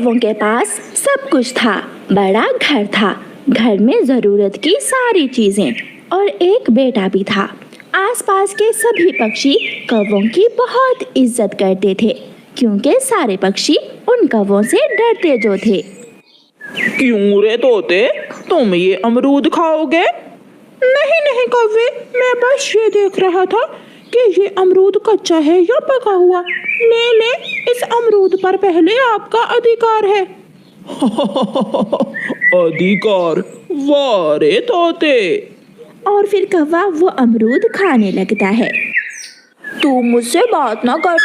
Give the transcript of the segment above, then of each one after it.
कौवों के पास सब कुछ था। बड़ा घर था, घर में जरूरत की सारी चीजें और एक बेटा भी था। आसपास के सभी पक्षी कौवों की बहुत इज्जत करते थे, क्योंकि सारे पक्षी उन कौवों से डरते जो थे। क्यों रे तोते, तुम ये अमरूद खाओगे? नहीं नहीं कौवे, मैं बस ये देख रहा था कि ये अमरूद कच्चा है या पका हुआ। ले, इस अमरूद पर पहले आपका अधिकार है। अधिकार? वाह रे तोते। और फिर कौवा वो अमरूद खाने लगता है। तू मुझसे बात ना कर।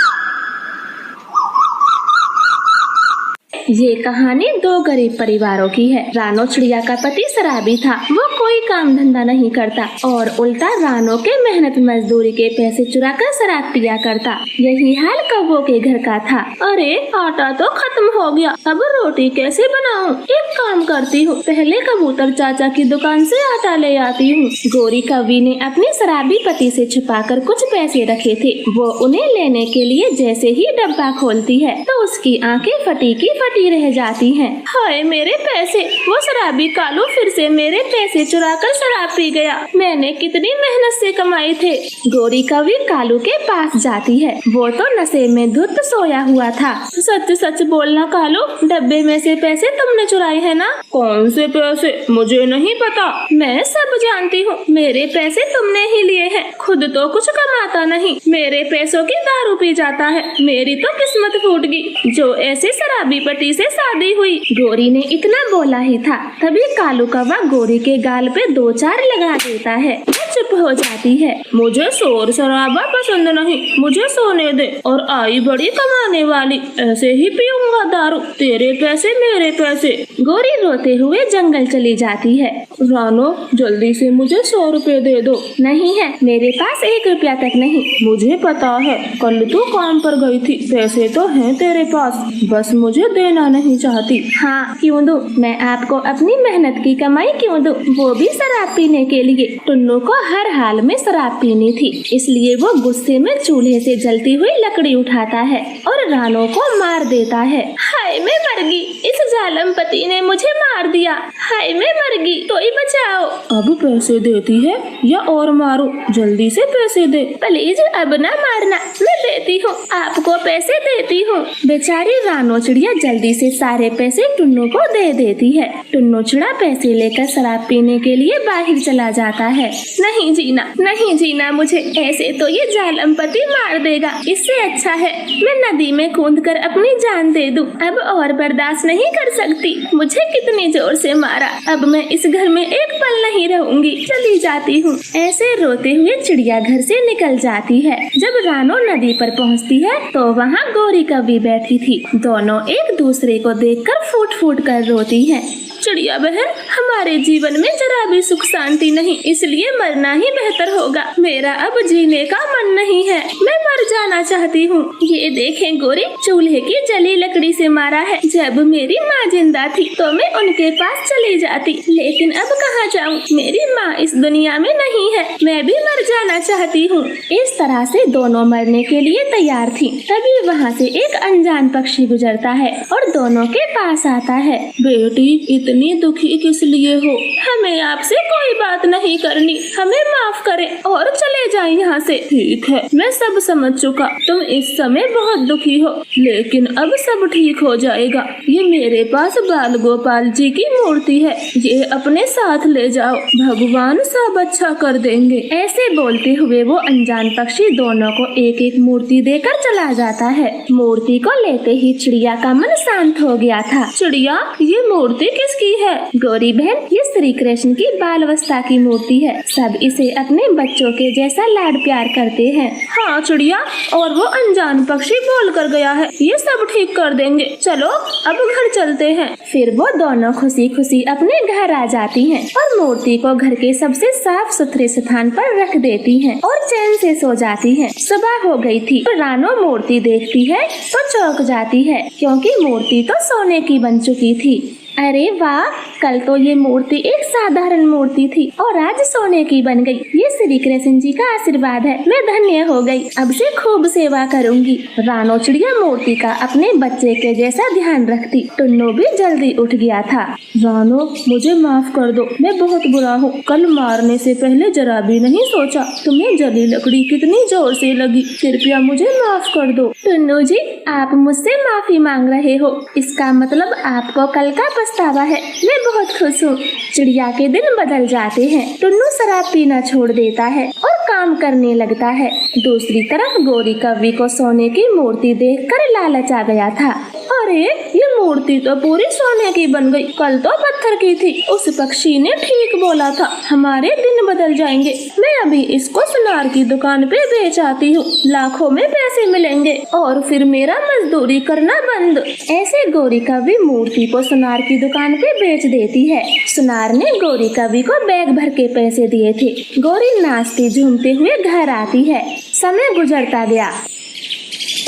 ये कहानी दो गरीब परिवारों की है। रानो चिड़िया का पति शराबी था। वो कोई काम धंधा नहीं करता और उल्टा रानो के मेहनत मजदूरी के पैसे चुराकर शराब पिया करता। यही हाल कौवों के घर का था। अरे आटा तो खत्म हो गया, अब रोटी कैसे बनाऊं? एक काम करती हूँ, पहले कबूतर चाचा की दुकान से आटा ले आती हूँ। गोरी कौवी ने अपने शराबी पति से छुपाकर कुछ पैसे रखे थे। वो उन्हें लेने के लिए जैसे ही डब्बा खोलती है तो उसकी आंखें फटी की फटी रह जाती हैं। हाय मेरे पैसे! वो शराबी कालू फिर से मेरे पैसे चुराकर शराब पी गया। मैंने कितनी मेहनत से कमाए थे। गोरी कौवी कालू के पास जाती है। वो तो नशे में धुत सोया हुआ था। सच सच बोलना कालू, डब्बे में से पैसे तुमने चुराए हैं ना? कौन से पैसे? मुझे नहीं पता। मैं सब जानती हूँ। मेरे पैसे तुमने ही लिए हैं। खुद तो कुछ कमाता नहीं, मेरे पैसों की दारू पी जाता है। मेरी तो किस्मत फूट गई जो ऐसे शराबी पति से शादी हुई। गोरी ने इतना बोला ही था, तभी कालू कौवा गोरी के गाल पे दो चार लगा देता है। वो चुप हो जाती है। मुझे शोर शराबा पसंद नहीं, मुझे सोने दे। और आई बड़ी कमाने वाली, ऐसे ही पीऊंगा दारू। तेरे पैसे मेरे पैसे। गोरी रोते हुए जंगल चली जाती है। रानो जल्दी से मुझे 100 रुपए दे दो। नहीं है, मेरे पास 1 रुपया तक नहीं। मुझे पता है, कल तू काम पर गई थी। पैसे तो हैं तेरे पास, बस मुझे देना नहीं चाहती। हाँ क्यों दूं? मैं आपको अपनी मेहनत की कमाई क्यों दूं? वो भी शराब पीने के लिए। टुन्नू को हर हाल में शराब पीनी थी, इसलिए वो गुस्से में चूल्हे से जलती हुई लकड़ी उठाता है और रानो को मार देता है। हाय मैं मर गई, इस जालिम पति ने मुझे मार दिया। हाय मैं मर गई, कोई बचाओ। अब पैसे देती है या और मारो? जल्दी से पैसे दे। प्लीज अब ना मारना, मैं देती हूँ, आपको पैसे देती हूँ। बेचारी रानो चिड़िया जल्दी से सारे पैसे टुन्नू को दे देती है। टुन्नू चिड़ा पैसे लेकर शराब पीने के लिए बाहर चला जाता है। नहीं जीना मुझे, ऐसे तो ये जालिम पति मार देगा। इससे अच्छा है मैं नदी में कूदकर अपनी जान दे दूं। अब और बर्दाश्त नहीं कर सकती। मुझे कितनी जोर से मारा, अब मैं इस घर में एक पल नहीं रहूंगी, चली जाती हूँ। ऐसे रोते हुए चिड़िया घर से निकल जाती है। जब रानो नदी पर पहुँचती है तो वहाँ गोरी कौवी बैठी थी। दोनों एक दूसरे को देखकर फूट फूट कर रोती हैं। चिड़िया बहन, हमारे जीवन में जरा भी सुख शांति नहीं, इसलिए मरना ही बेहतर होगा। मेरा अब जीने का मन नहीं है, मैं मर जाना चाहती हूँ। ये देखें गोरी, चूल्हे की जली लकड़ी से मारा है। जब मेरी माँ जिंदा थी तो मैं उनके पास चली जाती, लेकिन अब कहाँ जाऊँ? मेरी माँ इस दुनिया में नहीं है, मैं भी मर जाना चाहती हूँ। इस तरह से दोनों मरने के लिए तैयार थी। तभी वहाँ से एक अनजान पक्षी गुजरता है और दोनों के पास आता है। बेटी, इतनी दुखी किस लिए हो? हमें आपसे कोई बात नहीं करनी, हमें माफ करें और चले जाएं यहाँ से। ठीक है, मैं सब समझ चुका। तुम इस समय बहुत दुखी हो, लेकिन अब सब ठीक हो जाएगा। ये मेरे पास बाल गोपाल जी की मूर्ति है, ये अपने साथ ले जाओ, भगवान सब अच्छा कर देंगे। ऐसे बोलते हुए वो अनजान पक्षी दोनों को एक एक मूर्ति देकर चला जाता है। मूर्ति को लेते ही चिड़िया का मन शांत हो गया था। चिड़िया, ये मूर्ति किसकी है? गौरी बहन, ये श्री कृष्ण की बाल अवस्था की मूर्ति है। सब इसे अपने बच्चों के जैसा लाड प्यार करते हैं। हाँ चिड़िया, और वो अनजान पक्षी बोल कर गया है, ये सब ठीक कर देंगे। चलो अब घर चलते हैं। फिर वो दोनों खुशी खुशी अपने घर आ जाती हैं और मूर्ति को घर के सबसे साफ सुथरे स्थान पर रख देती हैं और चैन से सो जाती हैं। सुबह हो गई थी तो रानो मूर्ति देखती है तो चौंक जाती है, क्योंकि मूर्ति तो सोने की बन चुकी थी। अरे वाह, कल तो ये मूर्ति एक साधारण मूर्ति थी और आज सोने की बन गई। ये श्री कृष्ण जी का आशीर्वाद है, मैं धन्य हो गई। अब से खूब सेवा करूंगी। रानो चिड़िया मूर्ति का अपने बच्चे के जैसा ध्यान रखती। टुन्नू भी जल्दी उठ गया था। रानो, मुझे माफ कर दो, मैं बहुत बुरा हूँ। कल मारने से पहले जरा भी नहीं सोचा। तुम्हें जली लकड़ी कितनी जोर से लगी। कृपया मुझे माफ कर दो। टुन्नू जी, आप मुझसे माफी मांग रहे हो, इसका मतलब आपको कल का पछतावा है। मैं बहुत खुश हूँ। चिड़िया के दिन बदल जाते हैं। टुन्नू शराब पीना छोड़ देता है और काम करने लगता है। दूसरी तरफ गौरी कव्वी को सोने की मूर्ति देखकर लालच आ गया था। अरे, ये मूर्ति तो पूरी सोने की बन गई। कल तो पत्थर की थी। उस पक्षी ने ठीक बोला था, हमारे दिन बदल जाएंगे। मैं अभी इसको सुनार की दुकान पे बेच आती हूँ। लाखों में पैसे मिलेंगे और फिर मेरा मजदूरी करना बंद। ऐसे गौरी कव्वी मूर्ति को सुनार की दुकान पे बेच देती है। सुनार ने गौरी कव्वी को बैग भर के पैसे दिए थे। गौरी नाचते झूमते हुए घर आती है। समय गुजरता गया।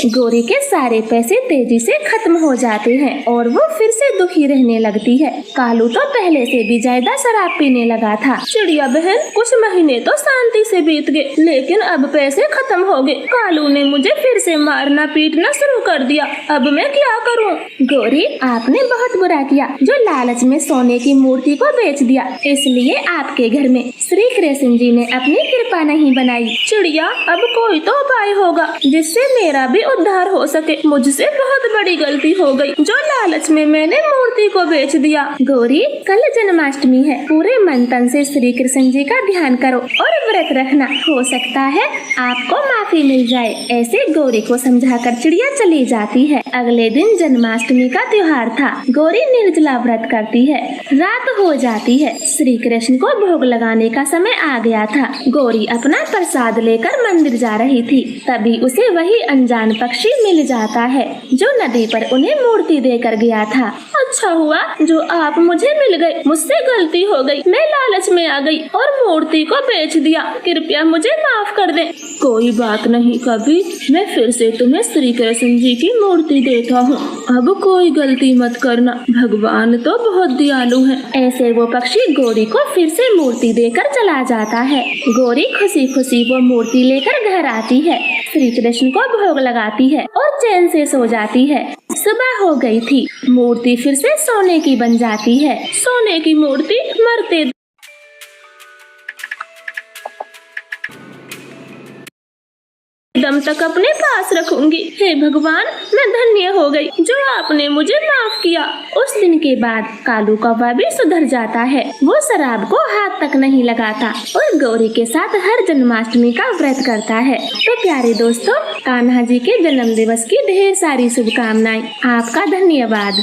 गौरी के सारे पैसे तेजी से खत्म हो जाते हैं और वो फिर से दुखी रहने लगती है। कालू तो पहले से भी ज्यादा शराब पीने लगा था। चिड़िया बहन, कुछ महीने तो शांति से बीत गए, लेकिन अब पैसे खत्म हो गए। कालू ने मुझे फिर से मारना पीटना शुरू कर दिया। अब मैं क्या करूं? गौरी, आपने बहुत बुरा किया जो लालच में सोने की मूर्ति को बेच दिया। इसलिए आपके घर में श्री कृष्ण जी ने अपनी कृपा नहीं बनाई। चिड़िया, अब कोई तो उपाय होगा जिससे मेरा भी उद्धार हो सके। मुझसे बहुत बड़ी गलती हो गई जो लालच में मैंने मूर्ति को बेच दिया। गौरी, कल जन्माष्टमी है। पूरे मन तन से श्री कृष्ण जी का ध्यान करो और व्रत रखना। हो सकता है आपको माफी मिल जाए। ऐसे गौरी को समझाकर चिड़िया चली जाती है। अगले दिन जन्माष्टमी का त्योहार था। गौरी निर्जला व्रत करती है। रात हो जाती है। श्री कृष्ण को भोग लगाने का समय आ गया था। गौरी अपना प्रसाद लेकर मंदिर जा रही थी। तभी उसे वही अनजान पक्षी मिल जाता है जो नदी पर उन्हें मूर्ति देकर गया था। अच्छा हुआ जो आप मुझे मिल गए। मुझसे गलती हो गई। मैं लालच में आ गई और मूर्ति को बेच दिया। कृपया मुझे माफ कर दें। कोई बात नहीं कभी, मैं फिर से तुम्हें श्री कृष्ण जी की मूर्ति देता हूँ। अब कोई गलती मत करना। भगवान तो बहुत दयालु है। ऐसे वो पक्षी गौरी को फिर से मूर्ति देकर चला जाता है। गौरी खुशी खुशी वो मूर्ति लेकर घर आती है। श्री कृष्ण को भोग लगाती है और चैन से सो जाती है। सुबह हो गई थी। मूर्ति फिर से सोने की बन जाती है। सोने की मूर्ति मरते दम तक अपने पास रखूंगी। हे भगवान, मैं धन्य हो गई जो आपने मुझे माफ किया। उस दिन के बाद कालू कौवा भी सुधर जाता है। वो शराब को हाथ तक नहीं लगाता और गौरी के साथ हर जन्माष्टमी का व्रत करता है। तो प्यारे दोस्तों, कान्हा जी के जन्म दिवस की ढेर सारी शुभकामनाएं। आपका धन्यवाद।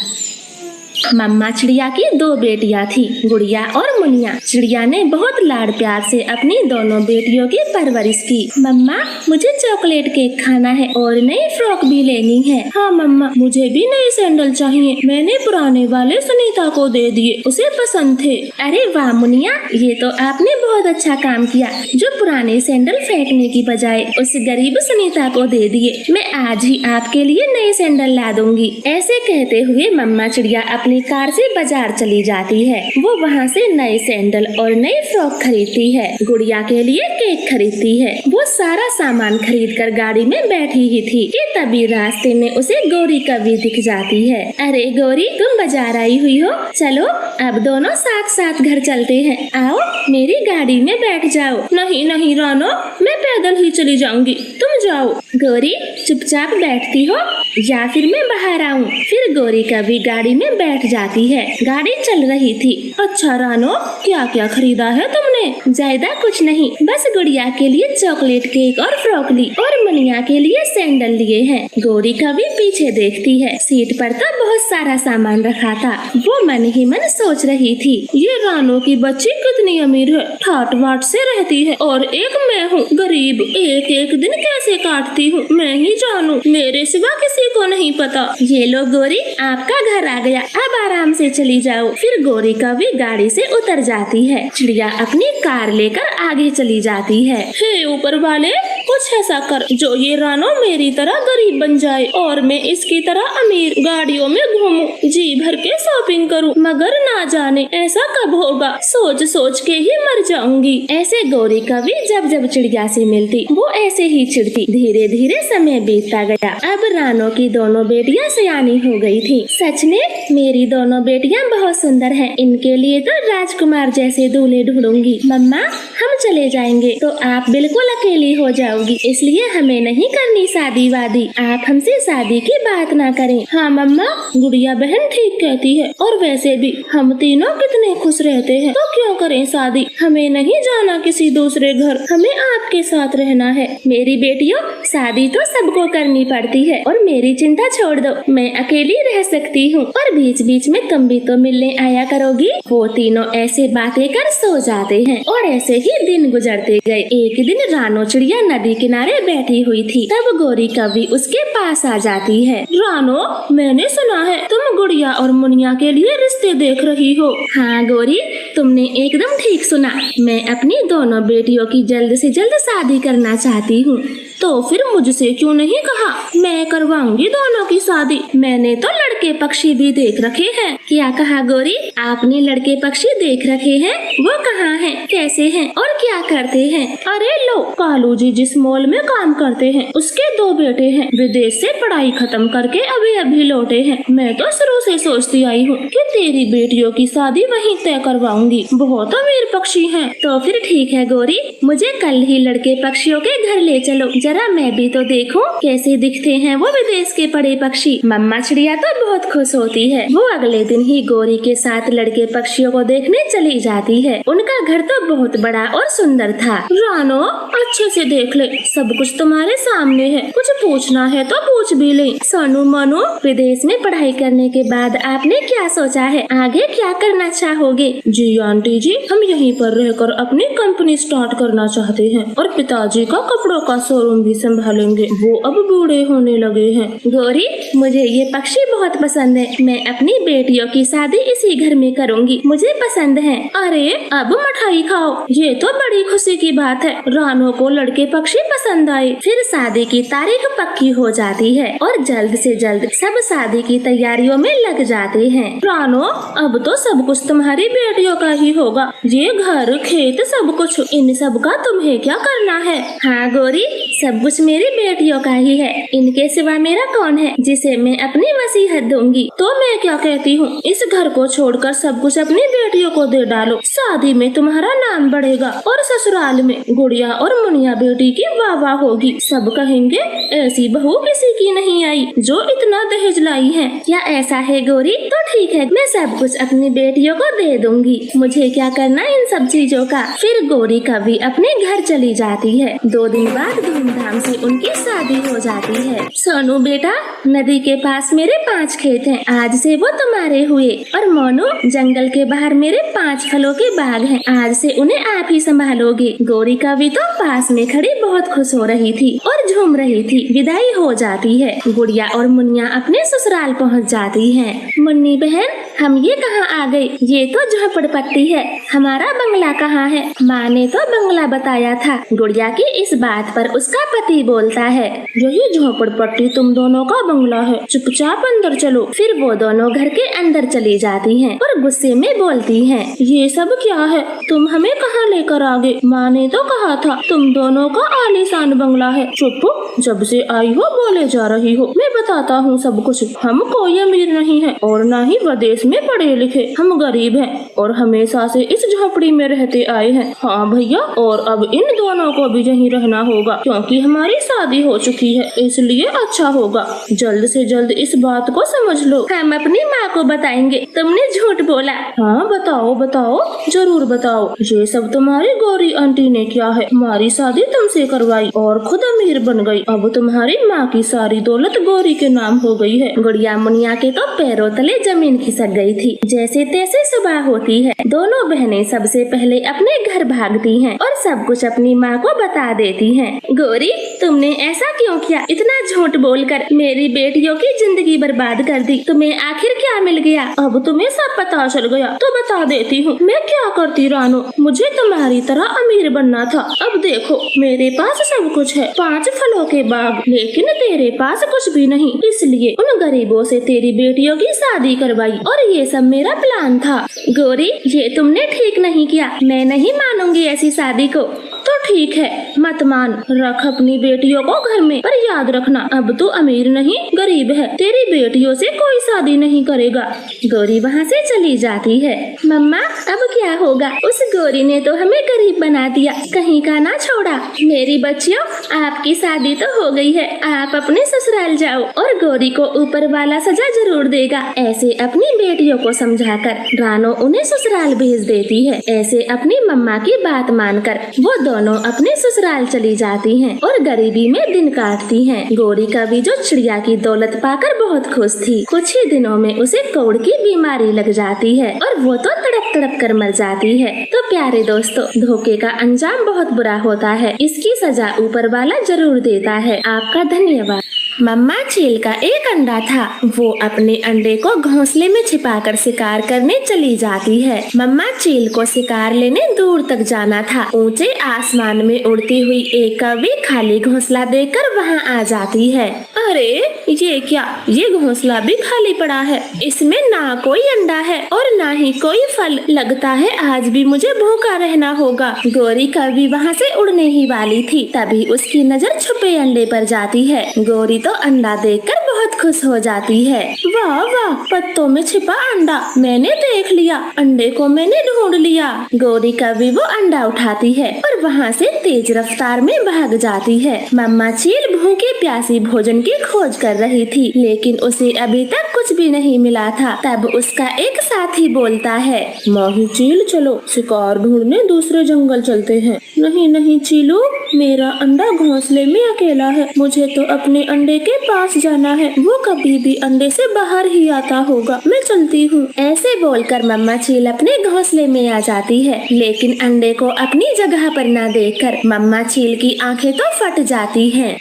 मम्मा चिड़िया की 2 बेटियां थी, गुड़िया और मुनिया। चिड़िया ने बहुत लाड प्यार से अपनी दोनों बेटियों की परवरिश की। मम्मा, मुझे चॉकलेट केक खाना है और नई फ्रॉक भी लेनी है। हाँ मम्मा, मुझे भी नए सैंडल चाहिए। मैंने पुराने वाले सुनीता को दे दिए, उसे पसंद थे। अरे वाह मुनिया, ये तो आपने बहुत अच्छा काम किया जो पुराने सैंडल फेंकने की बजाय उस गरीब सुनीता को दे दिए। मैं आज ही आपके लिए नए सैंडल ला दूंगी। ऐसे कहते हुए मम्मा चिड़िया अपनी कार से बाजार चली जाती है। वो वहाँ से नए सैंडल और नई फ्रॉक खरीदती है। गुड़िया के लिए केक खरीदती है। वो सारा सामान खरीद कर गाड़ी में बैठी ही थी कि तभी रास्ते में उसे गौरी कव्वी दिख जाती है। अरे गौरी, तुम बाजार आई हुई हो? चलो अब दोनों साथ साथ घर चलते हैं। आओ मेरी गाड़ी में बैठ जाओ। नहीं नहीं रानो, मैं पैदल ही चली जाऊंगी, तुम जाओ। गौरी, चुपचाप बैठती हो या फिर मैं बाहर आऊँ? फिर गौरी कव्वी गाड़ी में बैठ जाती है। गाड़ी चल रही थी। अच्छा रानो, क्या क्या खरीदा है तुमने? ज्यादा कुछ नहीं, बस गुड़िया के लिए चॉकलेट केक और फ्रॉक ली और मुनिया के लिए सैंडल लिए हैं। गौरी कभी पीछे देखती है। सीट पर तो बहुत सारा सामान रखा था। वो मन ही मन सोच रही थी, ये रानो की बच्ची कितनी अमीर है, ठाट बाट से रहती है और एक मैं हूँ गरीब। एक एक दिन कैसे काटती हूँ मैं ही जानू, मेरे सिवा किसी को नहीं पता। ये लो गौरी, आपका घर आ गया, अब आराम से चली जाओ। फिर गौरी कव्वी गाड़ी से उतर जाती है। चिड़िया अपनी कार लेकर आगे चली जाती है। हे ऊपर वाले, कुछ ऐसा कर जो ये रानो मेरी तरह गरीब बन जाए और मैं इसकी तरह अमीर गाड़ियों में घूमूं, जी भर के शॉपिंग करूं, मगर ना जाने ऐसा कब होगा, सोच सोच के ही मर जाऊंगी। ऐसे गौरी कभी जब जब चिड़िया से मिलती वो ऐसे ही चिढ़ती। धीरे धीरे समय बीतता गया। अब रानो की दोनों बेटियां सयानी हो गई थी। सच में मेरी दोनों बेटियां बहुत सुंदर हैं। इनके लिए तो राजकुमार जैसे दूल्हे ढूंढूंगी। मम्मा हम चले जाएंगे तो आप बिल्कुल अकेली हो जाओगी, इसलिए हमें नहीं करनी शादी वादी। आप हमसे शादी की बात ना करें। हाँ मम्मा, गुड़िया बहन ठीक कहती है, और वैसे भी हम तीनों कितने खुश रहते हैं, तो क्यों करें शादी। हमें नहीं जाना किसी दूसरे घर, हमें आपके साथ रहना है। मेरी बेटियों, शादी तो सबको करनी पड़ती है और मेरी चिंता छोड़ दो, मैं अकेली रह सकती हूँ। और बीच बीच में तुम भी तो मिलने आया करोगी। वो तीनों ऐसे बातें कर सो जाते हैं और ऐसे ही दिन गुजरते गए। एक दिन रानो चिड़िया नदी किनारे बैठी हुई थी। तब गौरी कभी उसके पास आ जाती है। रानो, मैंने सुना है तुम गुड़िया और मुनिया के लिए रिश्ते देख रही हो। हाँ गौरी, तुमने एकदम ठीक सुना। मैं अपनी दोनों बेटियों की जल्द से जल्द शादी करना चाहती हूँ। तो फिर मुझसे क्यों नहीं कहा, मैं करवाऊंगी दोनों की शादी। मैंने तो लड़के पक्षी भी देख रखे हैं। क्या कहा गौरी, आपने लड़के पक्षी देख रखे हैं? वो कहाँ हैं, कैसे हैं और क्या करते हैं? अरे लो, कालू जी जिस मॉल में काम करते हैं उसके 2 बेटे हैं, विदेश से पढ़ाई खत्म करके अभी अभी लौटे हैं। मैं तो शुरू से सोचती आई हूँ कि तेरी बेटियों की शादी वहीं तय करवाऊंगी, बहुत अमीर पक्षी हैं। तो फिर ठीक है गौरी, मुझे कल ही लड़के पक्षियों के घर ले चलो, जरा मैं भी तो देखूं कैसे दिखते हैं वो विदेश के पड़े पक्षी। मम्मा चिड़िया तो बहुत खुश होती है। वो अगले दिन ही गौरी के साथ लड़के पक्षियों को देखने चली जाती है। उनका घर तो बहुत बड़ा और सुंदर था। रानो, अच्छे से देख ले, सब कुछ तुम्हारे सामने है, कुछ पूछना है तो पूछ भी ले। सोनू मोनू, विदेश में पढ़ाई करने के बाद आपने क्या सोचा है, आगे क्या करना चाहोगे? जी आंटी जी, हम यहीं पर रहकर अपनी कंपनी स्टार्ट करना चाहते हैं और पिताजी का कपड़ों का शोरूम भी संभालेंगे, वो अब बूढ़े होने लगे हैं। गौरी, मुझे ये पक्षी बहुत पसंद है। मैं अपनी बेटियों की शादी इसी घर में करूंगी, मुझे पसंद है। अरे अब मिठाई खाओ, ये तो बड़ी खुशी की बात है। रानो को लड़के पक्षी पसंद आए। फिर शादी की तारीख पक्की हो जाती है और जल्द से जल्द सब शादी की तैयारियों में लग जाते हैं। रानो, अब तो सब कुछ तुम्हारी बेटियों का ही होगा, ये घर खेत सब कुछ, इन सब का तुम्हें क्या करना है? हाँ गौरी, सब कुछ मेरी बेटियों का ही है। इनके सिवा मेरा कौन है जिसे मैं अपनी वसीयत दूंगी? तो मैं क्या कहती हूँ, इस घर को छोड़कर सब कुछ अपनी बेटियों को दे डालो। शादी में तुम्हारा नाम बढ़ेगा और ससुराल में गुड़िया और मुनिया बेटी की वाह वाह होगी। सब कहेंगे ऐसी बहू किसी की नहीं आई जो इतना दहेज लाई है। क्या ऐसा है गौरी? तो ठीक है, मैं सब कुछ अपनी बेटियों को दे दूंगी, मुझे क्या करना इन सब चीजों का। फिर गौरी कभी अपने घर चली जाती है। 2 दिन बाद धूमधाम से उनकी शादी हो जाती है। सोनू बेटा, नदी के पास मेरे 5 खेत हैं, आज से वो तुम्हारे हुए। और मोनू, जंगल के बाहर मेरे 5 फलों के बाग हैं, आज से उन्हें आप ही संभालोगे। गौरी का भी तो पास में खड़ी बहुत खुश हो रही थी और झूम रही थी। विदाई हो जाती है। गुड़िया और मुनिया अपने ससुराल पहुंच जाती हैं। मुन्नी बहन, हम ये कहाँ आ गए? ये तो झोपड़पट्टी है, हमारा बंगला कहाँ है? माँ ने तो बंगला बताया था। गुड़िया की इस बात पर उसका पति बोलता है, यही झोपड़पट्टी तुम दोनों का बंगला है, चुपचाप अंदर चलो। फिर वो दोनों घर के अंदर चली जाती हैं और गुस्से में बोलती हैं, ये सब क्या है? तुम हमें कहाँ लेकर आ गए? माँ ने तो कहा था तुम दोनों का आलीशान बंगला है। चुप, जब से आई हो बोले जा रही हो। मैं बताता हूँ सब कुछ। हम कोई अमीर नहीं है और न ही विदेश में पढ़े लिखे, हम गरीब हैं और हमेशा से इस झोपड़ी में रहते आए हैं। हाँ भैया, और अब इन दोनों को भी यहीं रहना होगा क्योंकि हमारी शादी हो चुकी है, इसलिए अच्छा होगा जल्द से जल्द इस बात को समझ लो। हम अपनी माँ को बताएंगे तुमने झूठ बोला। हाँ बताओ बताओ, जरूर बताओ। ये सब तुम्हारी गौरी आंटी ने किया है, हमारी शादी तुमसे करवाई और खुद अमीर बन गई। अब तुम्हारी माँ की सारी दौलत गौरी के नाम हो गई है। गुड़िया मुनिया के तो पैरों तले जमीन खिसक गई थी। जैसे तैसे सुबह होती है, दोनों बहनें सबसे पहले अपने घर भागती हैं और सब कुछ अपनी माँ को बता देती हैं। गौरी, तुमने ऐसा क्यों किया? इतना झूठ बोलकर मेरी बेटियों की जिंदगी बर्बाद कर दी। तुम्हें आखिर क्या मिल गया? अब तुम्हें सब पता चल गया तो बता देती हूँ मैं क्या करती रानो। मुझे तुम्हारी तरह अमीर बनना था। अब देखो, मेरे पास सब कुछ है, 5 फलों के बाग, लेकिन तेरे पास कुछ भी नहीं। इसलिए उन गरीबों से तेरी बेटियों की शादी करवाई और ये सब मेरा प्लान था। गौरी, ये तुमने ठीक नहीं किया। मैं नहीं मानूंगी ऐसी शादी को। तो ठीक है, मत मान, रख अपनी बेटियों को घर में, पर याद रखना अब तू अमीर नहीं गरीब है। तेरी बेटियों से कोई शादी नहीं करेगा। गौरी वहाँ से चली जाती है। मम्मा, अब क्या होगा? उस गौरी ने तो हमें गरीब बना दिया, कहीं का ना छोड़ा। मेरी बच्चियों, आपकी शादी तो हो गई है, आप अपने ससुराल जाओ और गौरी को ऊपर वाला सजा जरूर देगा। ऐसे अपनी बेटियों को समझाकर रानो उन्हें ससुराल भेज देती है। ऐसे अपनी मम्मा की बात मानकर वो दोनों अपने ससुराल चली जाती हैं और गरीबी में दिन काटती हैं। गौरी कभी जो चिड़िया की दौलत पाकर बहुत खुश थी, कुछ ही दिनों में उसे कोढ़ की बीमारी लग जाती है और वो तो तड़प तड़प कर मर जाती है। तो प्यारे दोस्तों, धोखे का अंजाम बहुत बुरा होता है, इसकी सजा ऊपर वाला जरूर देता है। आपका धन्यवाद। मम्मा चील का एक अंडा था। वो अपने अंडे को घोंसले में छिपाकर शिकार करने चली जाती है। मम्मा चील को शिकार लेने दूर तक जाना था। ऊंचे आसमान में उड़ती हुई एक कौवी खाली घोंसला देखकर वहां आ जाती है। अरे ये क्या, ये घोंसला भी खाली पड़ा है, इसमें ना कोई अंडा है और ना ही कोई फल। लगता है आज भी मुझे भूखा रहना होगा। गौरी कौवी वहाँ से उड़ने ही वाली थी, तभी उसकी नजर छुपे अंडे पर जाती है। गौरी तो अंडा देखकर बहुत खुश हो जाती है। वाह वाह, पत्तों में छिपा अंडा मैंने देख लिया, अंडे को मैंने ढूंढ लिया। गौरी कौवी वो अंडा उठाती है और वहाँ से तेज रफ्तार में भाग जाती है। मम्मा चील भूखी प्यासी भोजन की खोज कर रही थी, लेकिन उसे अभी तक कुछ भी नहीं मिला था। तब उसका एक साथी बोलता है, माही चील, चलो शिकार ढूंढने दूसरे जंगल चलते हैं। नहीं नहीं चीलू, मेरा अंडा घोंसले में अकेला है, मुझे तो अपने अंडे के पास जाना है, वो कभी भी अंडे से बाहर ही आता होगा, मैं चलती हूँ। ऐसे बोलकर मम्मा चील अपने घोंसले में आ जाती है, लेकिन अंडे को अपनी जगह पर न देखकर मम्मा चील की आंखें तो फट जाती हैं।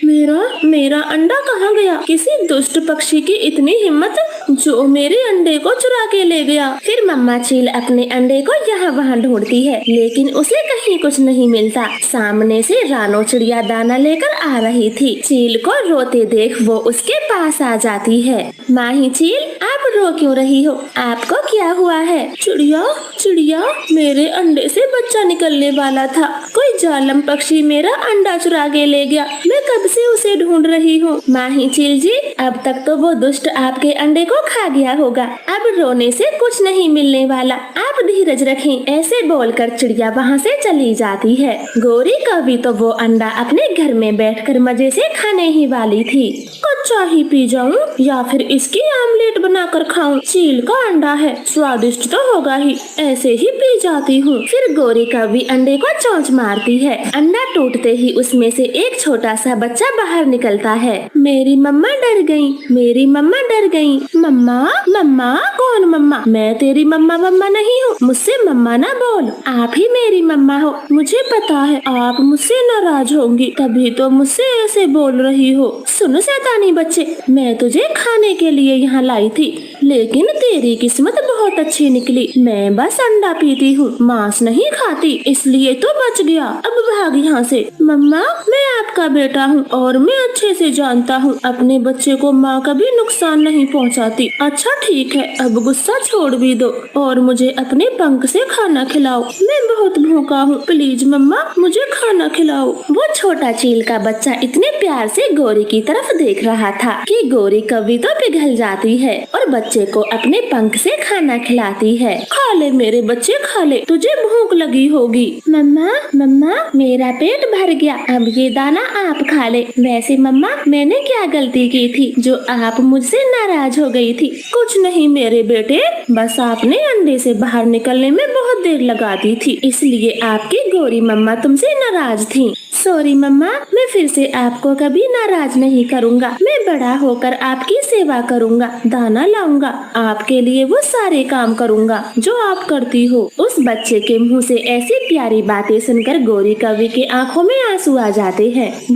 मेरा अंडा कहाँ गया? किसी दुष्ट पक्षी की इतनी हिम्मत जो मेरे अंडे को चुरा के ले गया। फिर मम्मा चील अपने अंडे को यहाँ वहाँ ढूंढती है, लेकिन उसे कहीं कुछ नहीं मिलता। सामने से रानो चिड़िया दाना लेकर आ रही थी। चील को रोते देख वो उसके पास आ जाती है। माही चील, आप रो क्यों रही हो? आपको क्या हुआ है? चिड़िया, मेरे अंडे से बच्चा निकलने वाला था, कोई जालम पक्षी मेरा अंडा चुरा के ले गया, मैं कब से उसे ढूंढ रही हूँ। माही चील जी, अब तक तो वो दुष्ट आपके अंडे को खा गया होगा, अब रोने से कुछ नहीं मिलने वाला, आप धीरज रखें। ऐसे बोलकर चिड़िया वहाँ से चली जाती है। गौरी कौवी तो वो अंडा अपने घर में बैठकर मजे से खाने ही वाली थी। कच्चा ही पी जाऊं या फिर इसकी आमलेट बनाकर खाऊं? चील का अंडा है, स्वादिष्ट तो होगा ही, ऐसे ही पी जाती हूँ। फिर गौरी कौवी अंडे को चोंच मारती है। अंडा टूटते ही उसमें से एक छोटा सा बच्चा बाहर निकलता है। मेरी मम्मा डर गई, मेरी मम्मा डर गई। मम्मा, कौन मम्मा? मैं तेरी मम्मा नहीं हूँ, मुझसे मम्मा ना बोल, आप ही मेरी मम्मा हो। मुझे पता है आप मुझसे नाराज होंगी, तभी तो मुझसे ऐसे बोल रही हो। सुनो शैतानी बच्चे, मैं तुझे खाने के लिए यहाँ लाई थी, लेकिन तेरी किस्मत बहुत अच्छी निकली। मैं बस अंडा पीती हूँ, मांस नहीं खाती, इसलिए तो बच गया। अब भाग यहाँ से। मम्मा, मैं आपका बेटा हूँ और मैं अच्छे से जानता हूँ अपने बच्चे को माँ कभी नुकसान नहीं पहुँचाती। अच्छा ठीक है, अब गुस्सा छोड़ भी दो और मुझे अपने पंख से खाना खिलाओ, मैं बहुत भूखा हूँ, प्लीज मम्मा मुझे खाना खिलाओ। वो छोटा चील का बच्चा इतने प्यार से गौरी की तरफ देख रहा था कि गौरी कौवी तो पिघल जाती है और बच्चे को अपने पंख से खाना खिलाती है। खा ले मेरे बच्चे, खा ले, तुझे भूख लगी होगी। मम्मा, मेरा पेट भर गया, अब ये दाना आप खा ले। वैसे मम्मा, मैंने क्या गलती की थी जो आप मुझसे नाराज हो गई थी? कुछ नहीं मेरे बेटे, बस आपने अंडे से बाहर निकलने में बहुत देर लगा दी थी, इसलिए आपकी गौरी मम्मा तुमसे नाराज थी। सॉरी मम्मा, मैं फिर से आपको कभी नाराज नहीं करूँगा। मैं बड़ा होकर आपकी सेवा करूँगा, दाना लाऊंगा, आपके लिए वो सारे काम करूँगा जो आप करती हो। उस बच्चे के मुँह से ऐसी प्यारी बातें सुनकर गौरी कवि के आंखों में आंसू आ जाते हैं।